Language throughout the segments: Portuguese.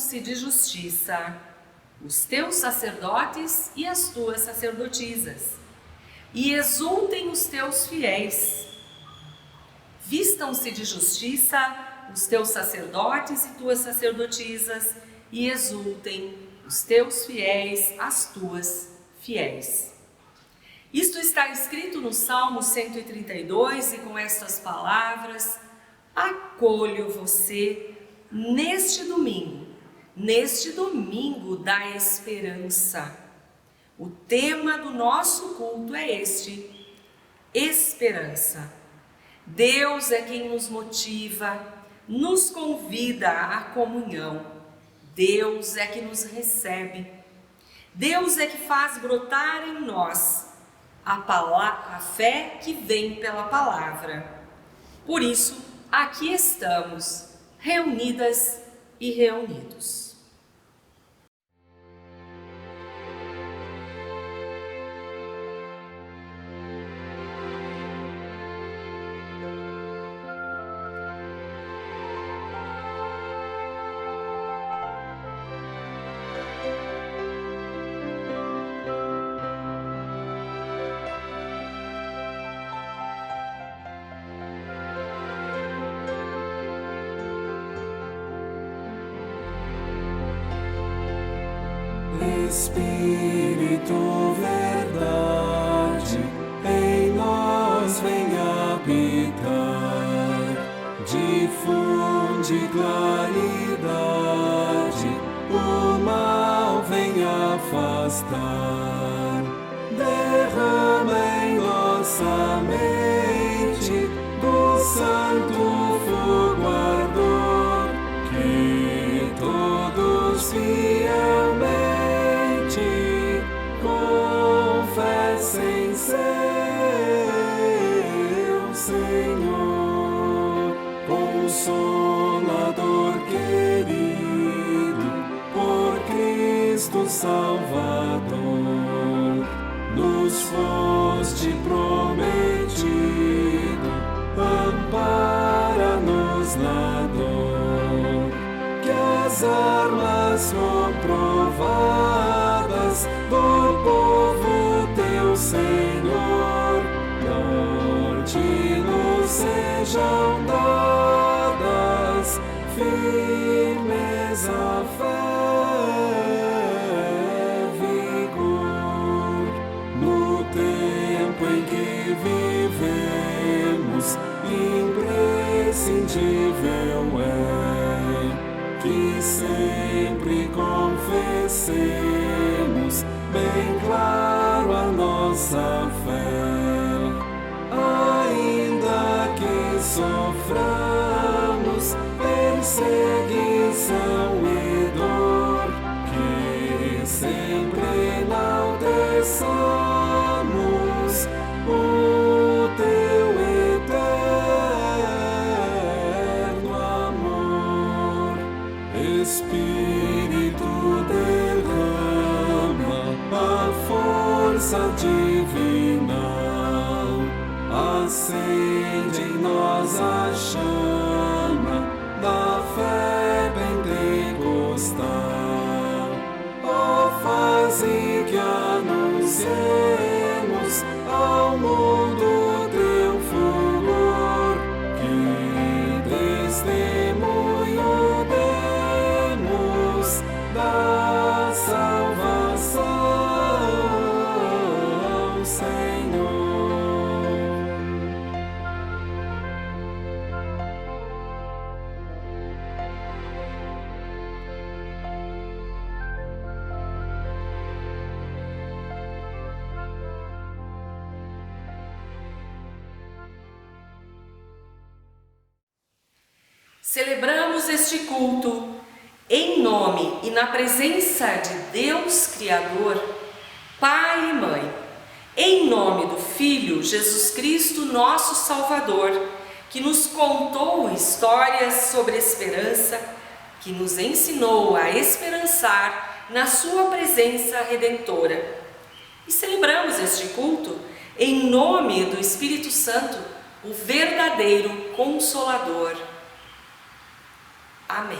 vistam-se de justiça, os teus sacerdotes e as tuas sacerdotisas, e exultem os teus fiéis. Vistam-se de justiça os teus sacerdotes e tuas sacerdotisas, e exultem os teus fiéis, as tuas fiéis. Isto está escrito no Salmo 132, e com estas palavras, acolho você neste domingo da esperança. O tema do nosso culto é este: esperança. Deus é quem nos motiva, nos convida à comunhão. Deus é que nos recebe. Deus é que faz brotar em nós a fé que vem pela palavra. Por isso, aqui estamos, reunidas e reunidos. Espírito, verdade, em nós vem habitar, difunde claridade, o mal vem afastar, derrama em nossa mente do santo fogo ardor, que todos fielmente confessem seu Senhor, Consolador querido, por Cristo Salvador, nos foste prometido, ampara-nos na dor, que as armas comprovadas do povo teu Senhor, norte-nos sejam dadas, firmeza, fé, vigor, no tempo em que vivemos, imprescindível é que sempre confessemos bem claro a nossa fé, ainda que soframos perseguição e dor, que sempre enalteçamos o teu eterno amor. Espírito, derrama a força divina, acende em nós a chama da fé pentecostal. Ó, faze que anunciemos ao mundo teu fulgor, que testemunho demos da salvação, Senhor. Celebramos este culto em nome e na presença de Deus Criador, Pai e Mãe, em nome do Filho Jesus Cristo, nosso Salvador, que nos contou histórias sobre esperança, que nos ensinou a esperançar na sua presença redentora. E celebramos este culto em nome do Espírito Santo, o verdadeiro Consolador. Amém.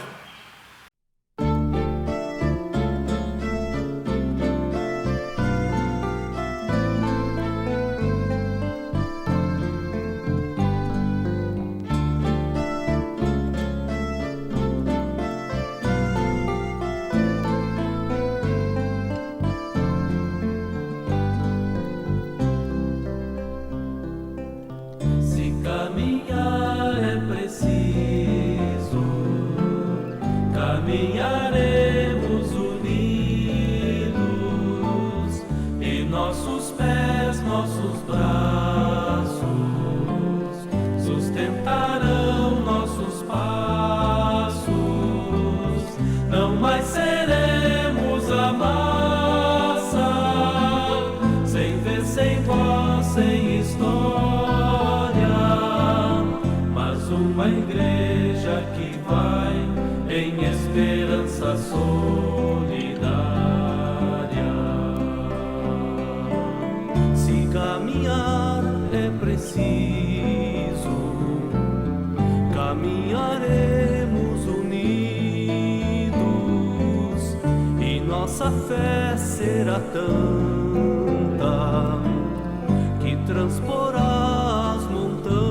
nossa fé será tanta que transporá as montanhas.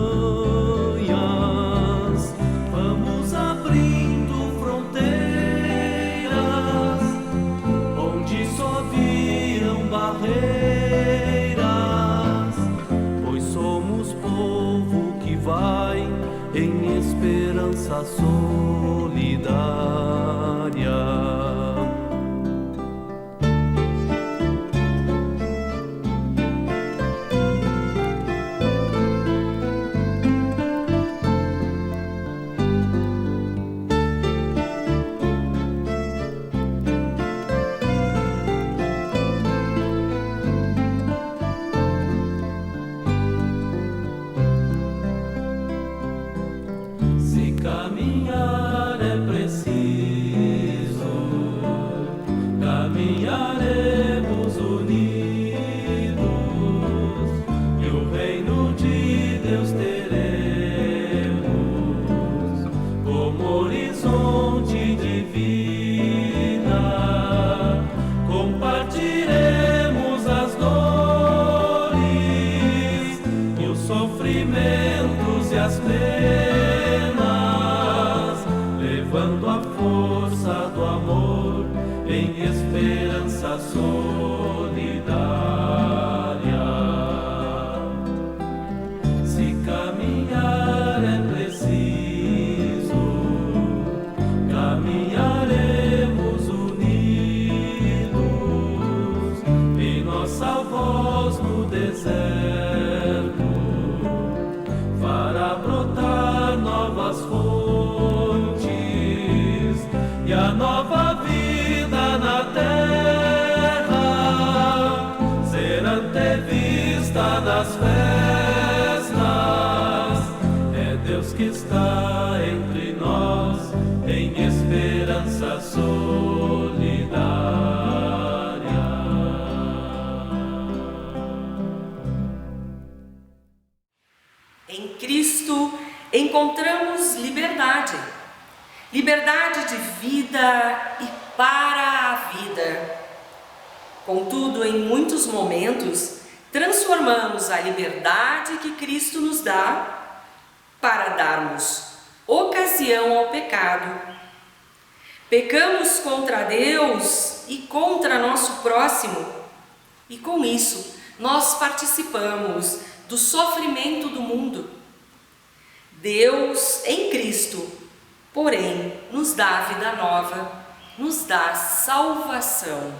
Vamos abrindo fronteiras onde só viram barreiras, pois somos povo que vai em esperança solidária. Caminhar é preciso, caminharemos unidos e o reino de Deus teremos como horizonte de vida. Compartiremos as dores e os sofrimentos e as penas, levando a força do amor em esperança solidária. Se caminhar é preciso, caminharemos unidos em nossa voz no deserto fará brotar novas fontes e a nova vida na terra ser antevista das festas. É Deus que está entre nós em esperança solidária. Em Cristo encontramos liberdade, liberdade de vida e para a vida. Contudo, em muitos momentos, transformamos a liberdade que Cristo nos dá para darmos ocasião ao pecado. Pecamos contra Deus e contra nosso próximo, e com isso nós participamos do sofrimento do mundo. Deus em Cristo, porém, nos dá vida nova, nos dá salvação.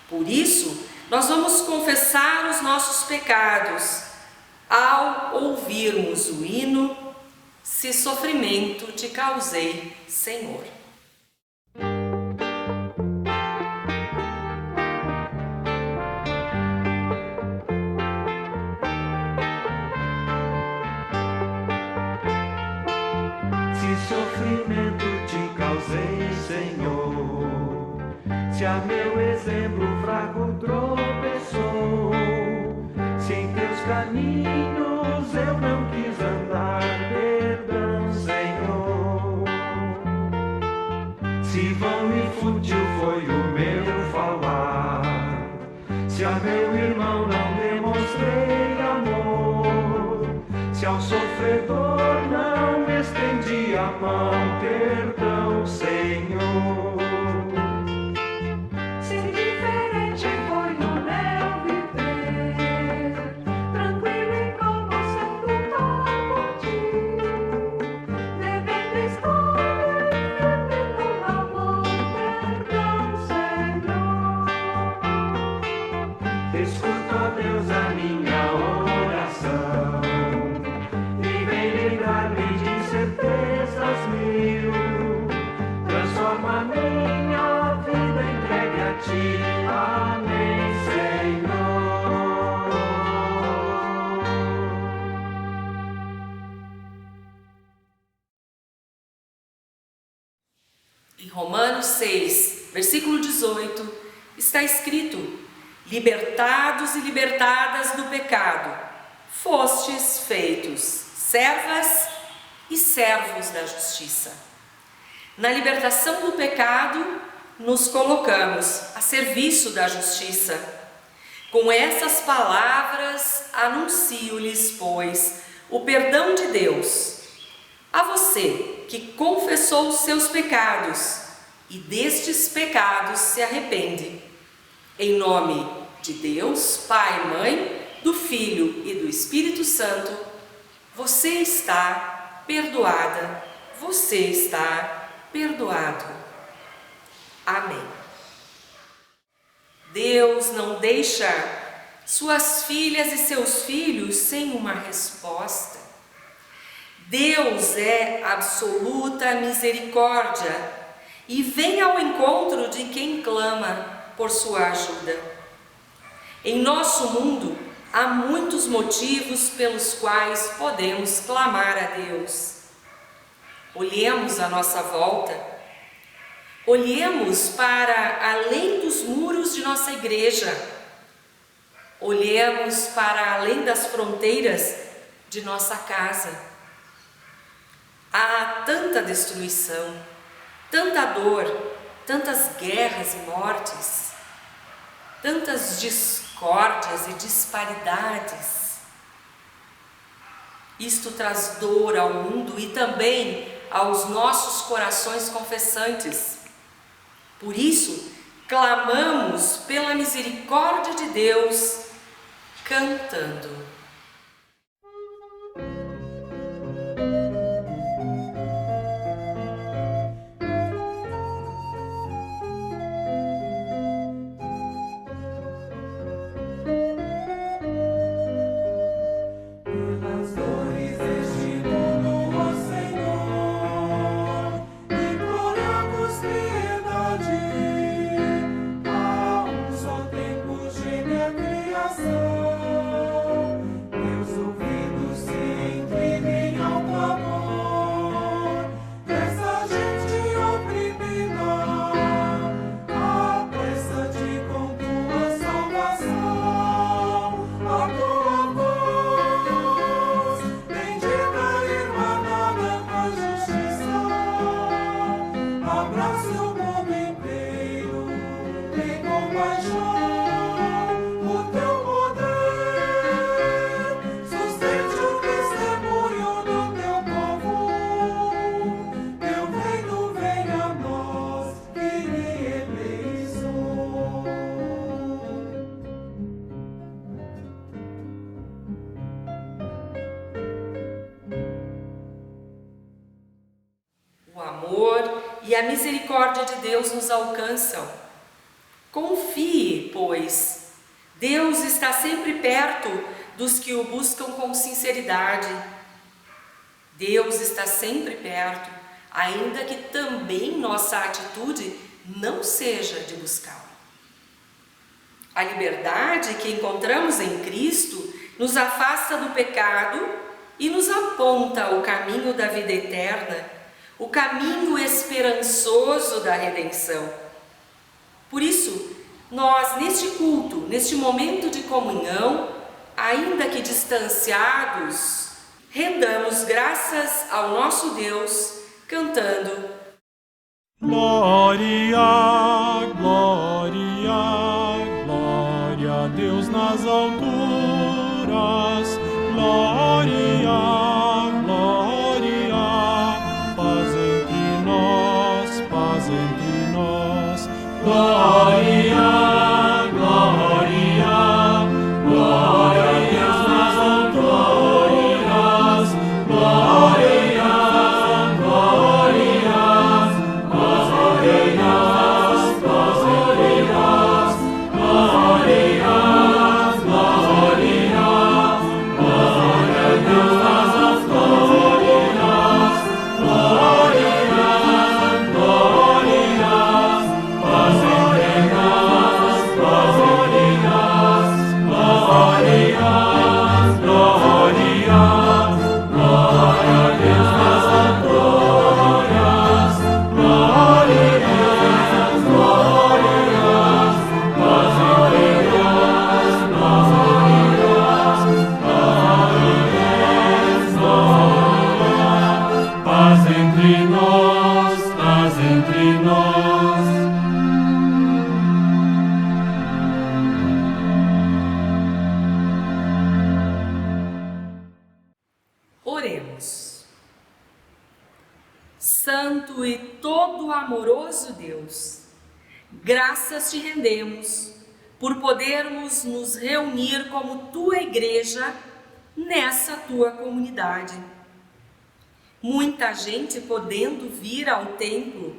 Por isso, nós vamos confessar os nossos pecados ao ouvirmos o hino "Se sofrimento te causei, Senhor". Se sofrimento te causei, Senhor, se a meu exemplo fraco tropeçou, se em teus caminhos eu não quis andar, perdão, Senhor. Se vão e fútil foi o meu falar, se a meu irmão não demonstrei amor, se ao sofredor não estendi a mão, perdão, Senhor. Se diferente foi o meu viver, tranquilo e como sendo como ti, devendo escolha e devendo amor, perdão, Senhor. Escuta, ó Deus, a minha oração e vem livrar-me de incertezas mil. Transforma a minha vida entregue a ti. Amém, Senhor. Em Romanos 6, versículo 18, está escrito: libertados e libertadas do pecado, fostes feitos servas e servos da justiça. Na libertação do pecado, nos colocamos a serviço da justiça. Com essas palavras anuncio-lhes, pois, o perdão de Deus. A você que confessou os seus pecados e destes pecados se arrepende. Em nome de Deus, Pai, Mãe, do Filho e do Espírito Santo, você está perdoada, você está perdoado. Amém. Deus não deixa suas filhas e seus filhos sem uma resposta. Deus é absoluta misericórdia e vem ao encontro de quem clama por sua ajuda. Em nosso mundo, há muitos motivos pelos quais podemos clamar a Deus. Olhemos à nossa volta, olhemos para além dos muros de nossa igreja, olhemos para além das fronteiras de nossa casa. Há tanta destruição, tanta dor, tantas guerras e mortes, tantas discórdias e disparidades. Isto traz dor ao mundo e também aos nossos corações confessantes. Por isso, clamamos pela misericórdia de Deus, cantando. E a misericórdia de Deus nos alcançam. Confie, pois, Deus está sempre perto dos que o buscam com sinceridade. Deus está sempre perto, ainda que também nossa atitude não seja de buscá-lo. A liberdade que encontramos em Cristo nos afasta do pecado e nos aponta o caminho da vida eterna, o caminho esperançoso da redenção. Por isso, nós, neste culto, neste momento de comunhão, ainda que distanciados, rendamos graças ao nosso Deus, cantando: Glória, glória, glória a Deus nas alturas, glória, glória, paz entre nós, paz entre nós, glória, glória, glória a Deus nas alturas, glória, glória, paz entre nós, paz entre nós, glória, glória, glória a Deus nas alturas, glória, glória, paz entre nós. Deus, graças te rendemos por podermos nos reunir como tua igreja nessa tua comunidade. Muita gente podendo vir ao templo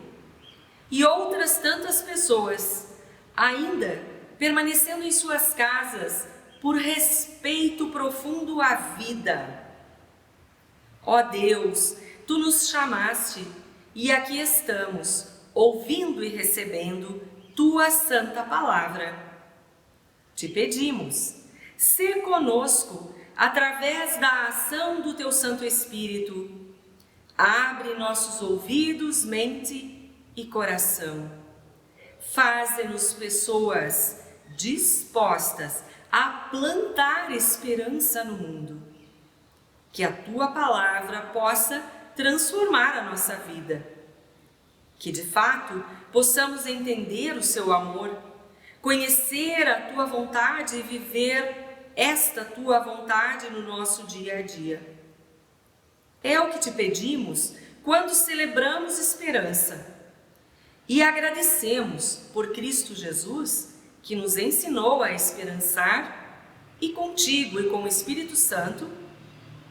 e outras tantas pessoas ainda permanecendo em suas casas por respeito profundo à vida. Ó Deus, tu nos chamaste e aqui estamos, ouvindo e recebendo tua santa palavra. Te pedimos, sê conosco através da ação do teu Santo Espírito. Abre nossos ouvidos, mente e coração. Faze-nos pessoas dispostas a plantar esperança no mundo. Que a tua palavra possa transformar a nossa vida. Que de fato possamos entender o seu amor, conhecer a tua vontade e viver esta tua vontade no nosso dia a dia. É o que te pedimos quando celebramos esperança e agradecemos por Cristo Jesus, que nos ensinou a esperançar e contigo e com o Espírito Santo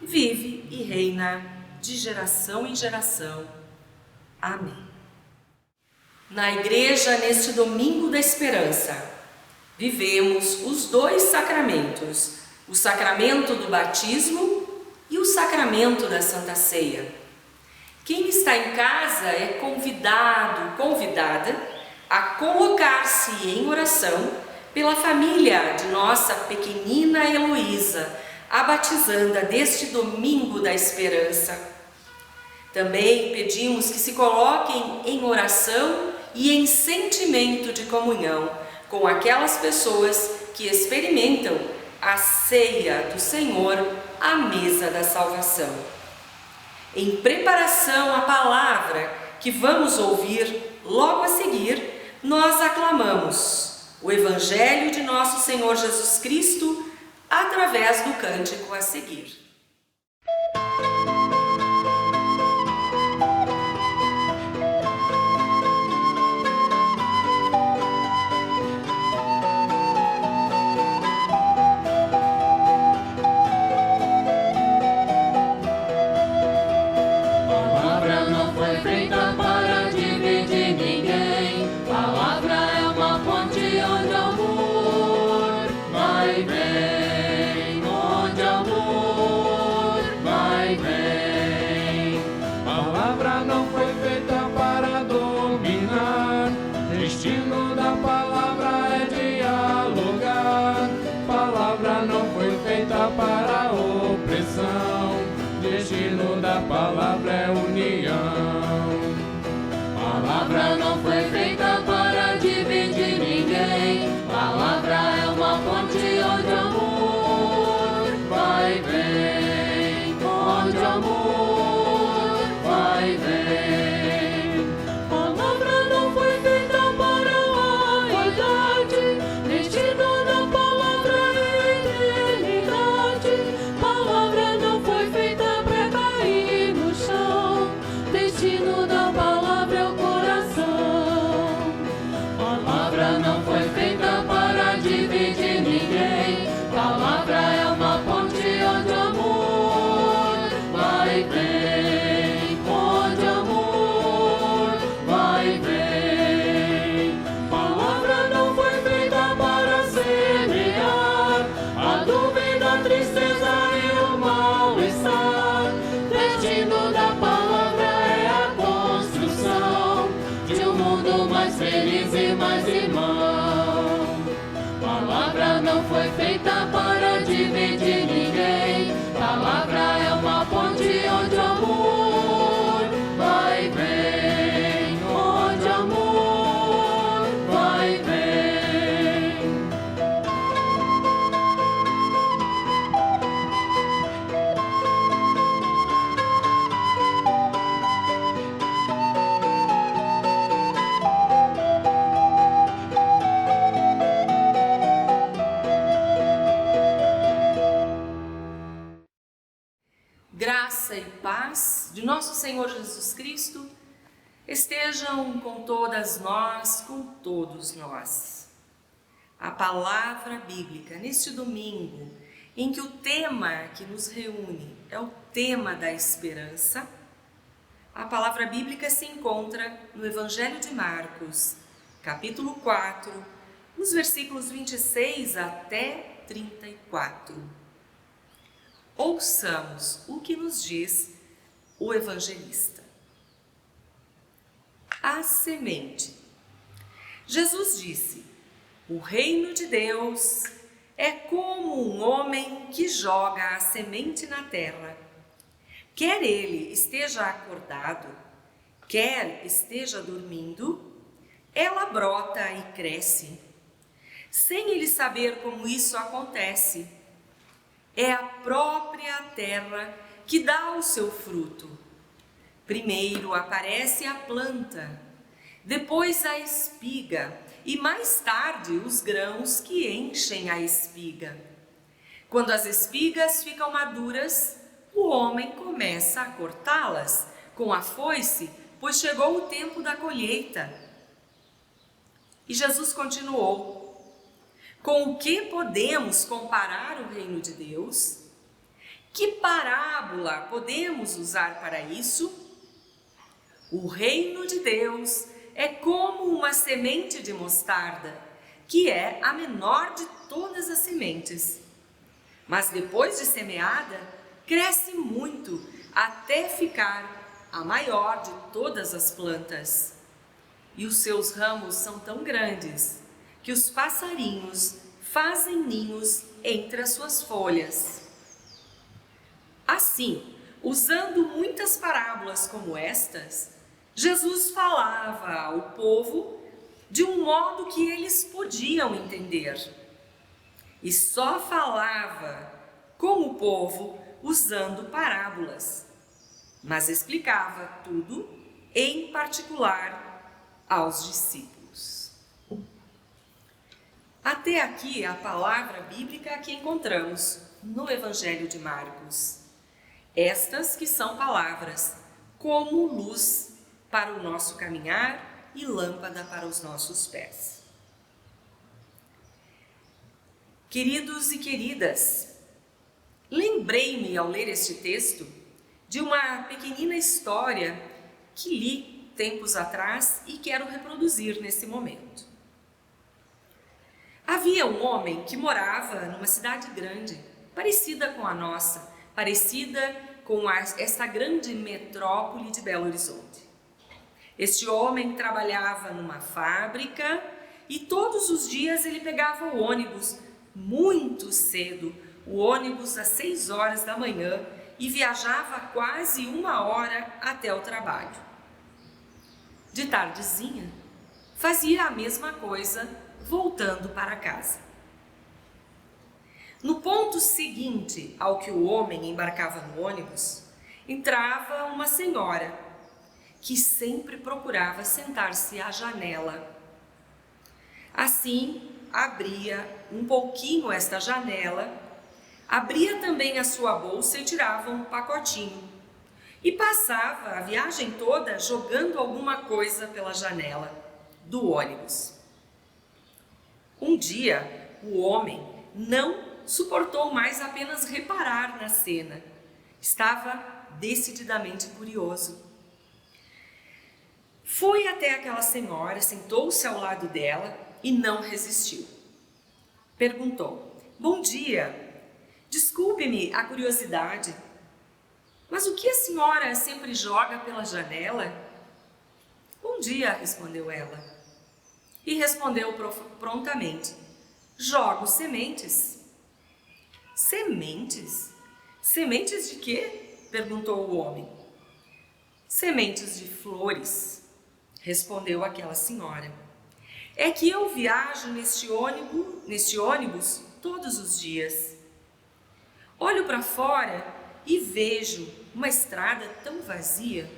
vive e reina de geração em geração. Amém. Na igreja, neste domingo da esperança, vivemos os dois sacramentos, o sacramento do batismo e o sacramento da Santa Ceia. Quem está em casa é convidada a colocar-se em oração pela família de nossa pequenina Heloísa, a batizanda deste domingo da esperança. Também pedimos que se coloquem em oração e em sentimento de comunhão com aquelas pessoas que experimentam a ceia do Senhor, a mesa da salvação. Em preparação à palavra que vamos ouvir logo a seguir, nós aclamamos o Evangelho de nosso Senhor Jesus Cristo através do cântico a seguir. Para a opressão, destino da palavra é união. Palavra não foi feita para dividir ninguém. Palavra é uma fonte onde amor vai e vem, onde amor vai e vem. Palavra não foi feita para a vaidade, destino da palavra é eternidade. Palavra não foi feita para cair no chão, destino da palavra é o coração. Palavra não foi feita para dividir ninguém. Palavra é uma ponte onde amor vai e vem, onde amor vai e vem. Palavra não foi feita para semear a dúvida, a tristeza e o mal-estar. Destino da palavra é a construção de um mundo mais feliz e mais irmão. Palavra não foi feita para dividir ninguém. Palavra é uma ponte onde amor vai e vem, onde amor vai e vem. Graça e paz de nosso Senhor Jesus Cristo estejam com todas nós, com todos nós. A palavra bíblica neste domingo, em que o tema que nos reúne é o tema da esperança, a palavra bíblica se encontra no Evangelho de Marcos, capítulo 4, nos versículos 26 até 34. Ouçamos o que nos diz o evangelista. A semente. Jesus disse: o reino de Deus é como um homem que joga a semente na terra. Quer ele esteja acordado, quer esteja dormindo, ela brota e cresce, sem ele saber como isso acontece. É a própria terra que dá o seu fruto. Primeiro aparece a planta, depois a espiga e mais tarde os grãos que enchem a espiga. Quando as espigas ficam maduras, o homem começa a cortá-las com a foice, pois chegou o tempo da colheita. E Jesus continuou: com o que podemos comparar o reino de Deus? Que parábola podemos usar para isso? O reino de Deus é como uma semente de mostarda, que é a menor de todas as sementes. Mas depois de semeada, cresce muito até ficar a maior de todas as plantas. E os seus ramos são tão grandes que os passarinhos fazem ninhos entre as suas folhas. Assim, usando muitas parábolas como estas, Jesus falava ao povo de um modo que eles podiam entender. E só falava com o povo usando parábolas, mas explicava tudo, em particular, aos discípulos. Até aqui a palavra bíblica que encontramos no Evangelho de Marcos. Estas que são palavras como luz para o nosso caminhar e lâmpada para os nossos pés. Queridos e queridas, lembrei-me ao ler este texto de uma pequenina história que li tempos atrás e quero reproduzir nesse momento. Havia um homem que morava numa cidade grande, parecida com a nossa, parecida com essa grande metrópole de Belo Horizonte. Este homem trabalhava numa fábrica e todos os dias ele pegava o ônibus muito cedo, o ônibus às 6 horas da manhã, e viajava quase 1 hora até o trabalho. De tardezinha, fazia a mesma coisa, voltando para casa. No ponto seguinte ao que o homem embarcava no ônibus, entrava uma senhora que sempre procurava sentar-se à janela. Assim, abria um pouquinho esta janela, abria também a sua bolsa e tirava um pacotinho. E passava a viagem toda jogando alguma coisa pela janela do ônibus. Um dia, o homem não suportou mais apenas reparar na cena. Estava decididamente curioso. Foi até aquela senhora, sentou-se ao lado dela e não resistiu. Perguntou: bom dia, desculpe-me a curiosidade, mas o que a senhora sempre joga pela janela? Bom dia, respondeu ela. E respondeu prontamente: jogo sementes. Sementes? Sementes de quê? Perguntou o homem. Sementes de flores, respondeu aquela senhora. É que eu viajo neste ônibus todos os dias. Olho para fora e vejo uma estrada tão vazia.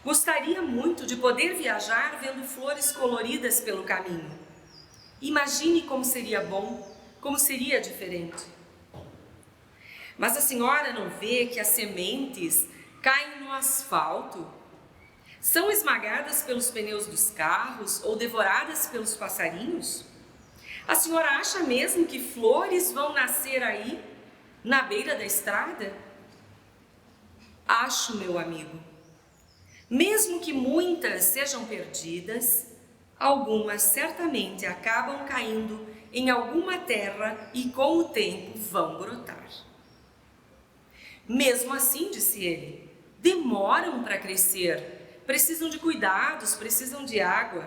Gostaria muito de poder viajar vendo flores coloridas pelo caminho. Imagine como seria bom, como seria diferente. Mas a senhora não vê que as sementes caem no asfalto? São esmagadas pelos pneus dos carros ou devoradas pelos passarinhos? A senhora acha mesmo que flores vão nascer aí, na beira da estrada? Acho, meu amigo. Mesmo que muitas sejam perdidas, algumas certamente acabam caindo em alguma terra e com o tempo vão brotar. Mesmo assim, disse ele, demoram para crescer, precisam de cuidados, precisam de água.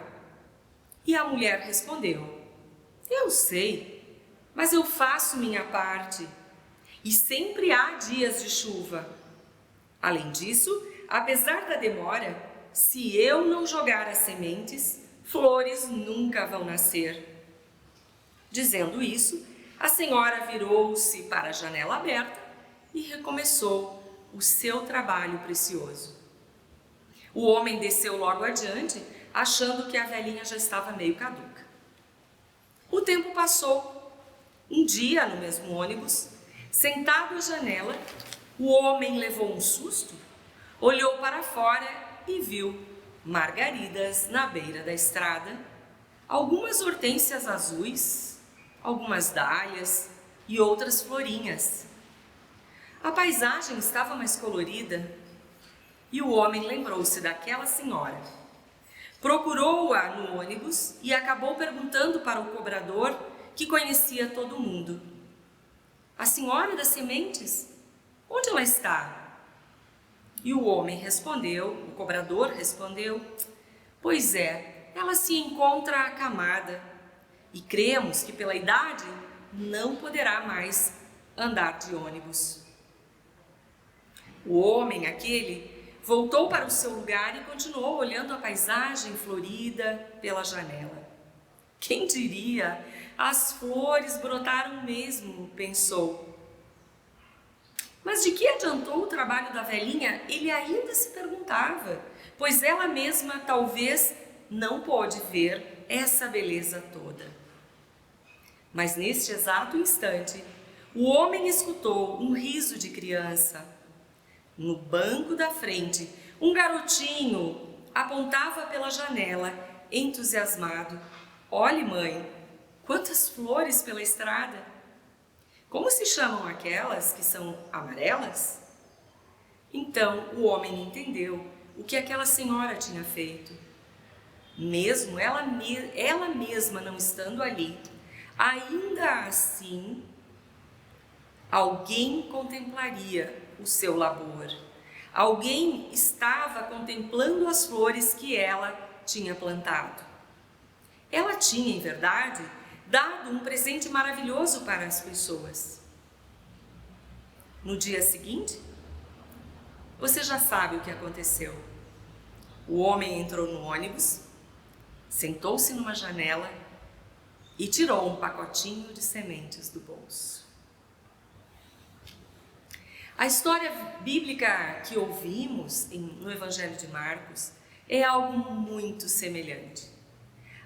E a mulher respondeu: eu sei, mas eu faço minha parte, e sempre há dias de chuva. Além disso, apesar da demora, se eu não jogar as sementes, flores nunca vão nascer. Dizendo isso, a senhora virou-se para a janela aberta e recomeçou o seu trabalho precioso. O homem desceu logo adiante, achando que a velhinha já estava meio caduca. O tempo passou. Um dia, no mesmo ônibus, sentado à janela, o homem levou um susto, olhou para fora e viu margaridas na beira da estrada, algumas hortênsias azuis, algumas dálias e outras florinhas. A paisagem estava mais colorida e o homem lembrou-se daquela senhora. Procurou-a no ônibus e acabou perguntando para o cobrador, que conhecia todo mundo: a senhora das sementes? Onde ela está? E o homem respondeu, o cobrador respondeu: pois é, ela se encontra acamada e cremos que pela idade não poderá mais andar de ônibus. O homem, aquele, voltou para o seu lugar e continuou olhando a paisagem florida pela janela. Quem diria, as flores brotaram mesmo, pensou. Mas de que adiantou o trabalho da velhinha? Ele ainda se perguntava, pois ela mesma talvez não pôde ver essa beleza toda. Mas neste exato instante, o homem escutou um riso de criança. No banco da frente, um garotinho apontava pela janela, entusiasmado: olhe, mãe, quantas flores pela estrada! Como se chamam aquelas que são amarelas? Então o homem entendeu o que aquela senhora tinha feito. Mesmo ela mesma não estando ali, ainda assim, alguém contemplaria o seu labor. Alguém estava contemplando as flores que ela tinha plantado. Ela tinha, em verdade, dado um presente maravilhoso para as pessoas. No dia seguinte, você já sabe o que aconteceu. O homem entrou no ônibus, sentou-se numa janela e tirou um pacotinho de sementes do bolso. A história bíblica que ouvimos no Evangelho de Marcos é algo muito semelhante.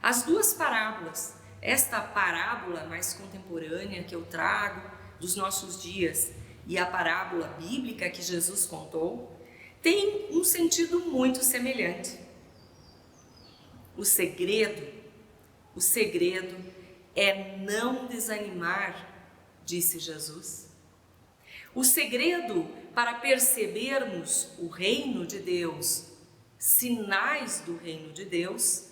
As duas parábolas, esta parábola mais contemporânea que eu trago dos nossos dias e a parábola bíblica que Jesus contou, tem um sentido muito semelhante. O segredo é não desanimar, disse Jesus. O segredo para percebermos o reino de Deus, sinais do reino de Deus,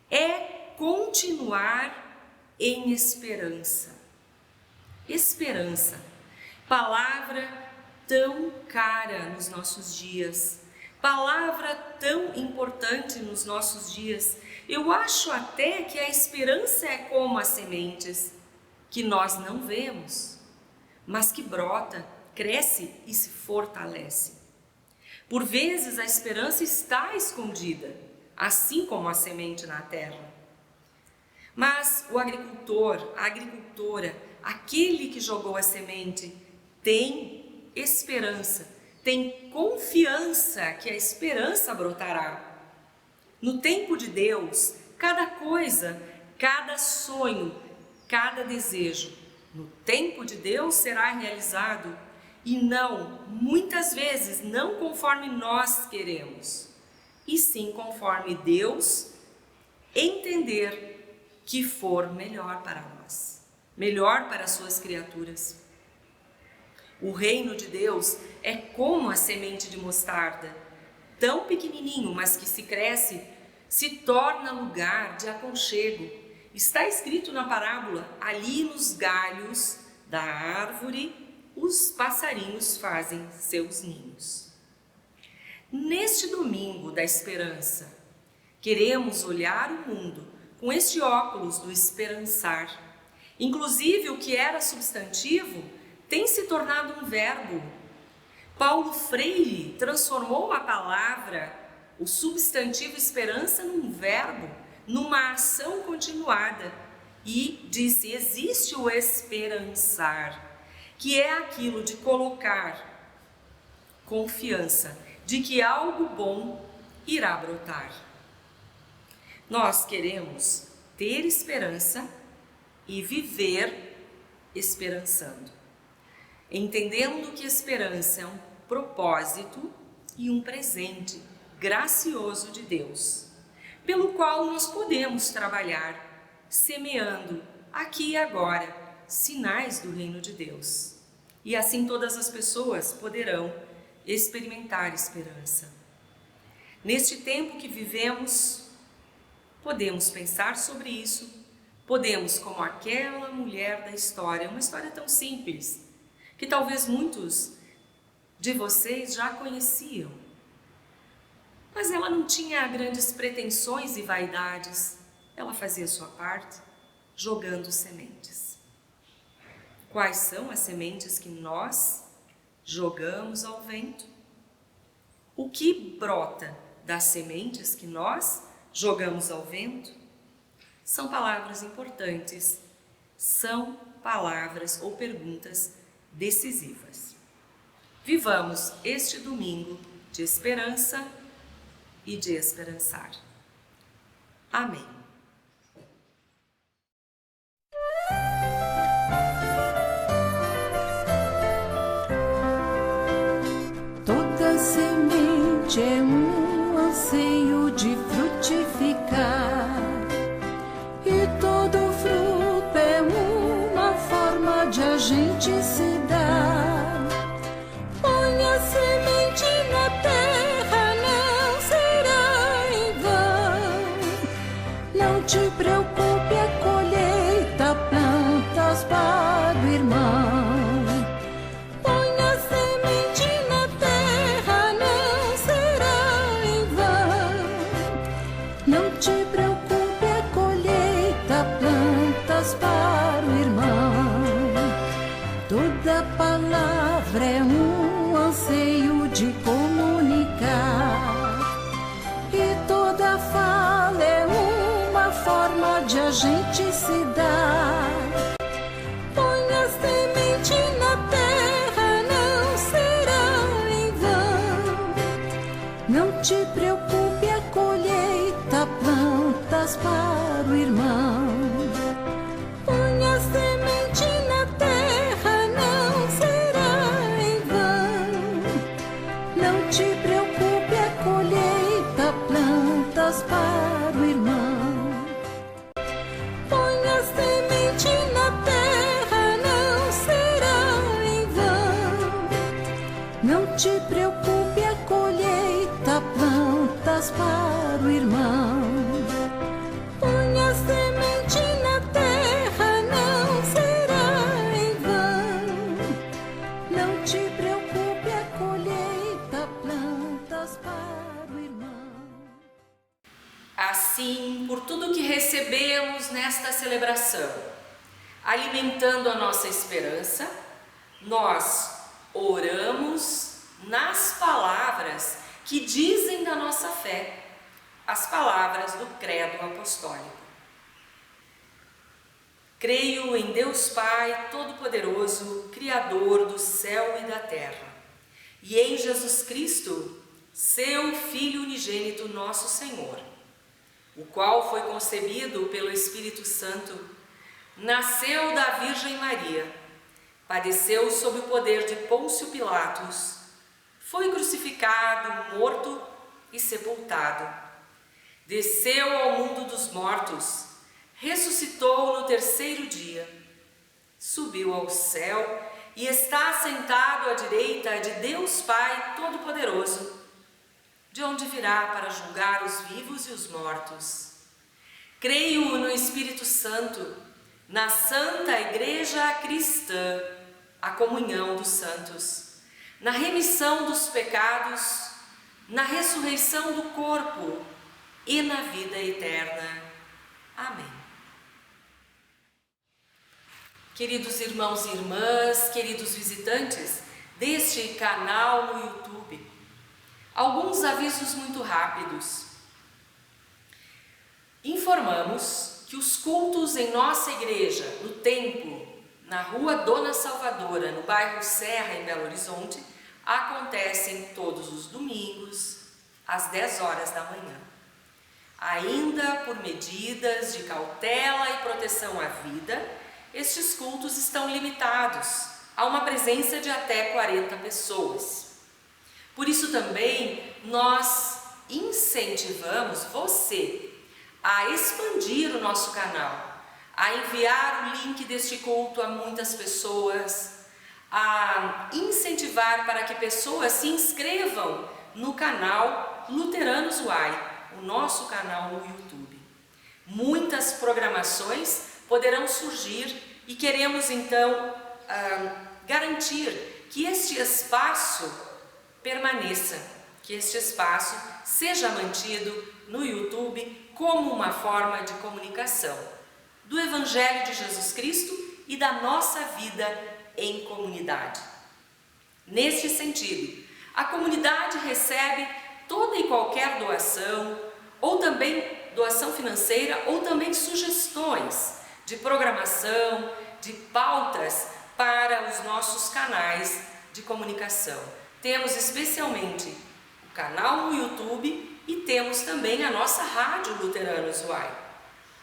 é continuar em esperança. Esperança, palavra tão cara nos nossos dias, palavra tão importante nos nossos dias. Eu acho até que a esperança é como as sementes, que nós não vemos, mas que brota, cresce e se fortalece. Por vezes a esperança está escondida, assim como a semente na terra. Mas o agricultor, a agricultora, aquele que jogou a semente, tem esperança, tem confiança que a esperança brotará. No tempo de Deus, cada coisa, cada sonho, cada desejo, no tempo de Deus será realizado e não, muitas vezes, não conforme nós queremos, e sim conforme Deus entender que for melhor para nós, melhor para as suas criaturas. O reino de Deus é como a semente de mostarda, tão pequenininho, mas que se cresce, se torna lugar de aconchego. Está escrito na parábola: ali nos galhos da árvore os passarinhos fazem seus ninhos. Neste domingo da esperança, queremos olhar o mundo com este óculos do esperançar. Inclusive, o que era substantivo tem se tornado um verbo. Paulo Freire transformou a palavra, o substantivo esperança, num verbo, numa ação continuada, e disse: existe o esperançar, que é aquilo de colocar confiança de que algo bom irá brotar. Nós queremos ter esperança e viver esperançando, entendendo que esperança é um propósito e um presente gracioso de Deus, pelo qual nós podemos trabalhar, semeando aqui e agora sinais do reino de Deus. E assim todas as pessoas poderão experimentar esperança. Neste tempo que vivemos, podemos pensar sobre isso, podemos, como aquela mulher da história, uma história tão simples, que talvez muitos de vocês já conheciam, mas ela não tinha grandes pretensões e vaidades, ela fazia sua parte, jogando sementes. Quais são as sementes que nós jogamos ao vento? O que brota das sementes que nós jogamos ao vento? São palavras importantes, são palavras ou perguntas decisivas. Vivamos este domingo de esperança e de esperançar. Amém. Toda semente é um anseio de frutificar, e todo fruto é uma forma de a gente se dar. Põe a semente na terra, não será em vão. Não te preocupe, a colheita plantas para o irmão. Não te preocupe, a colheita plantas para o irmão. Toda palavra é um anseio de comunicar, e toda fala é uma forma de a gente se dar. Põe a semente na terra, não será em vão. Não te preocupe, a colheita plantas para o irmão. Põe a semente na terra, não será em vão. Não te preocupe, a colheita plantas para o irmão. Põe a semente na terra, não será em vão. Não te preocupe, a colheita plantas para o irmão. Põe a semente na terra, não será em vão. Não te preocupe, a colheita plantas para o irmão. Assim, por tudo que recebemos nesta celebração, alimentando a nossa esperança, nós oramos nas palavras que dizem da nossa fé, as palavras do credo apostólico. Creio em Deus Pai Todo-Poderoso, Criador do céu e da terra, e em Jesus Cristo, seu Filho unigênito, nosso Senhor, o qual foi concebido pelo Espírito Santo, nasceu da Virgem Maria, padeceu sob o poder de Pôncio Pilatos, foi crucificado, morto e sepultado. Desceu ao mundo dos mortos, ressuscitou no terceiro dia, subiu ao céu e está sentado à direita de Deus Pai Todo-Poderoso, de onde virá para julgar os vivos e os mortos. Creio no Espírito Santo, na Santa Igreja Cristã, a comunhão dos santos, na remissão dos pecados, na ressurreição do corpo e na vida eterna. Amém. Queridos irmãos e irmãs, queridos visitantes deste canal no YouTube, alguns avisos muito rápidos. Informamos que os cultos em nossa igreja, no templo, na Rua Dona Salvadora, no bairro Serra, em Belo Horizonte, acontecem todos os domingos, às 10 horas da manhã. Ainda por medidas de cautela e proteção à vida, estes cultos estão limitados a uma presença de até 40 pessoas. Por isso também nós incentivamos você a expandir o nosso canal, a enviar o link deste culto a muitas pessoas, a incentivar para que pessoas se inscrevam no canal Luteranos UAI, o nosso canal no YouTube. Muitas programações poderão surgir e queremos então garantir que este espaço permaneça, que este espaço seja mantido no YouTube como uma forma de comunicação do Evangelho de Jesus Cristo e da nossa vida em comunidade. Neste sentido, a comunidade recebe toda e qualquer doação, ou também doação financeira, ou também sugestões de programação, de pautas para os nossos canais de comunicação. Temos especialmente o canal no YouTube e temos também a nossa rádio Luteranos UAI.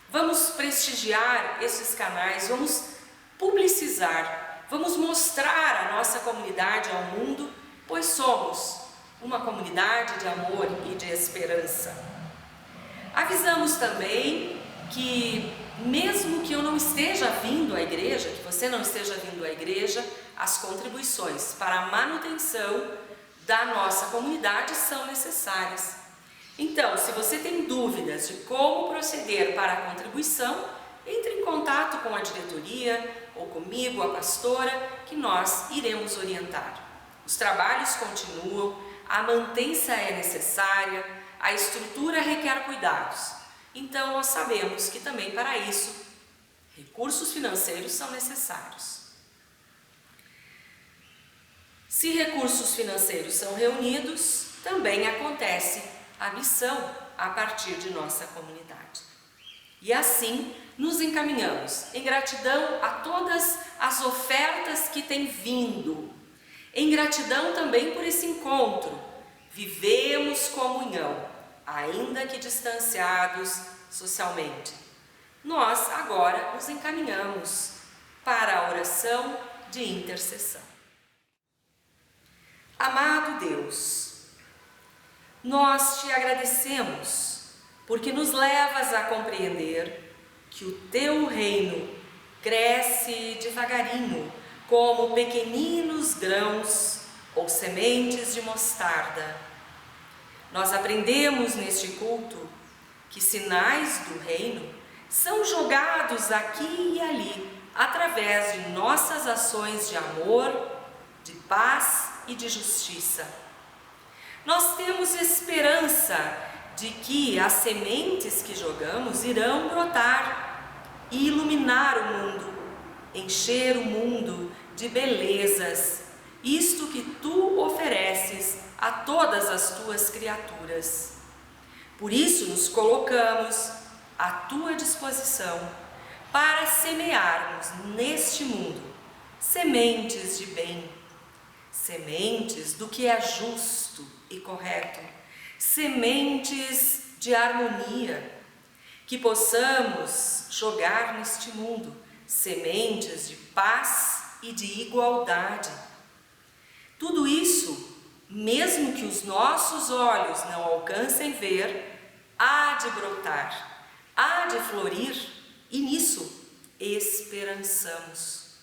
Vamos prestigiar esses canais, vamos publicizar, vamos mostrar a nossa comunidade ao mundo, pois somos uma comunidade de amor e de esperança. Avisamos também que, mesmo que eu não esteja vindo à igreja, que você não esteja vindo à igreja, as contribuições para a manutenção da nossa comunidade são necessárias. Então, se você tem dúvidas de como proceder para a contribuição, entre em contato com a diretoria ou comigo, a pastora, que nós iremos orientar. Os trabalhos continuam, a mantença é necessária, a estrutura requer cuidados. Então, nós sabemos que também para isso, recursos financeiros são necessários. Se recursos financeiros são reunidos, também acontece a missão a partir de nossa comunidade. E assim nos encaminhamos em gratidão a todas as ofertas que têm vindo, em gratidão também por esse encontro. Vivemos comunhão, ainda que distanciados socialmente. Nós agora nos encaminhamos para a oração de intercessão. Amado Deus, nós te agradecemos porque nos levas a compreender que o teu reino cresce devagarinho, como pequeninos grãos ou sementes de mostarda. Nós aprendemos neste culto que sinais do reino são jogados aqui e ali através de nossas ações de amor, de paz e de justiça. Nós temos esperança de que as sementes que jogamos irão brotar e iluminar o mundo, encher o mundo de belezas, isto que tu ofereces a todas as tuas criaturas. Por isso nos colocamos à tua disposição para semearmos neste mundo sementes de bem, sementes do que é justo e correto, sementes de harmonia, que possamos jogar neste mundo sementes de paz e de igualdade. Tudo isso mesmo que os nossos olhos não alcancem ver, há de brotar, há de florir, e nisso esperançamos.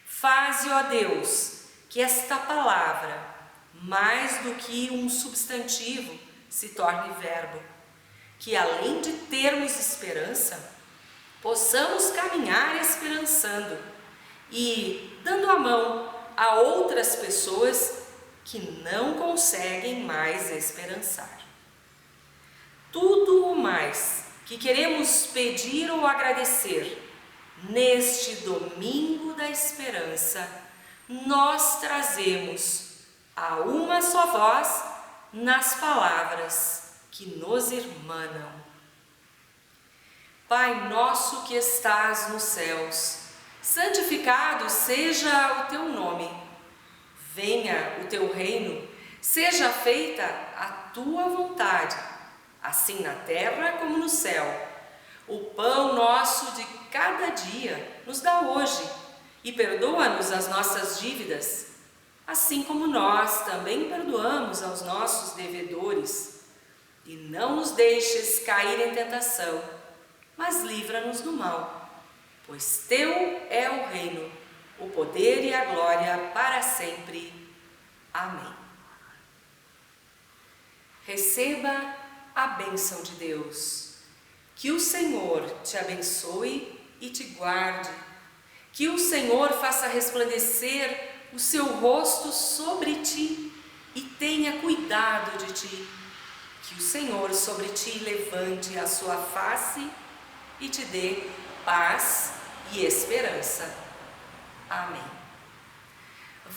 Faze, ó Deus, que esta palavra, mais do que um substantivo, se torne verbo, que além de termos esperança, possamos caminhar esperançando e dando a mão a outras pessoas que não conseguem mais esperançar. Tudo o mais que queremos pedir ou agradecer neste domingo da esperança, nós trazemos a uma só voz nas palavras que nos irmanam. Pai nosso que estás nos céus, santificado seja o teu nome. Venha o teu reino, seja feita a tua vontade, assim na terra como no céu. O pão nosso de cada dia nos dá hoje, e perdoa-nos as nossas dívidas, assim como nós também perdoamos aos nossos devedores. E não nos deixes cair em tentação, mas livra-nos do mal, pois teu é o reino, o poder e a glória para sempre. Amém. Receba a bênção de Deus. Que o Senhor te abençoe e te guarde. Que o Senhor faça resplandecer o seu rosto sobre ti e tenha cuidado de ti. Que o Senhor sobre ti levante a sua face e te dê paz e esperança. Amém.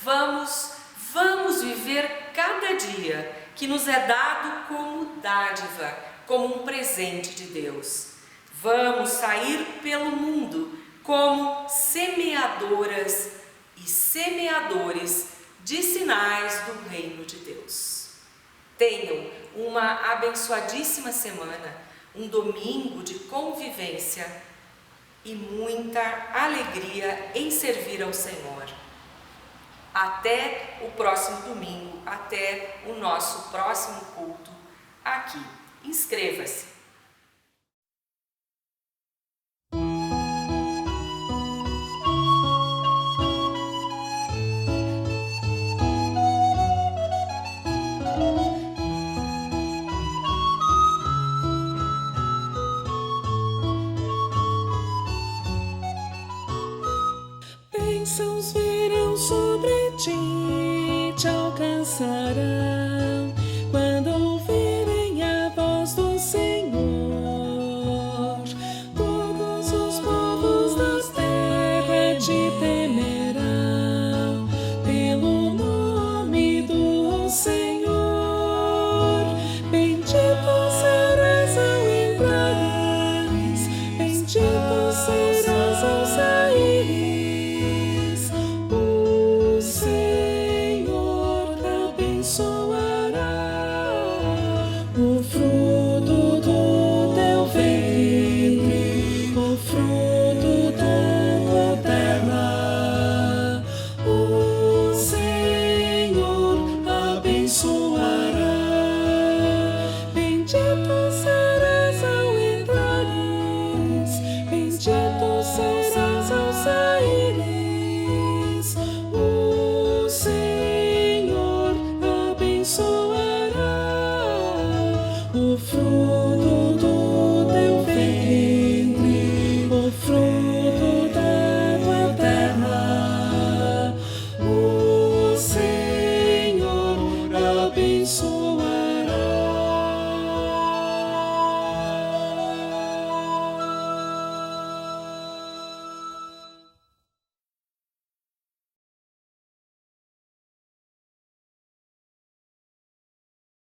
Vamos viver cada dia que nos é dado como dádiva, como um presente de Deus. Vamos sair pelo mundo como semeadoras e semeadores de sinais do reino de Deus. Tenham uma abençoadíssima semana, um domingo de convivência e muita alegria em servir ao Senhor. Até o próximo domingo, até o nosso próximo culto aqui. Inscreva-se! Bênçãos virão sobre ti, te alcançarão.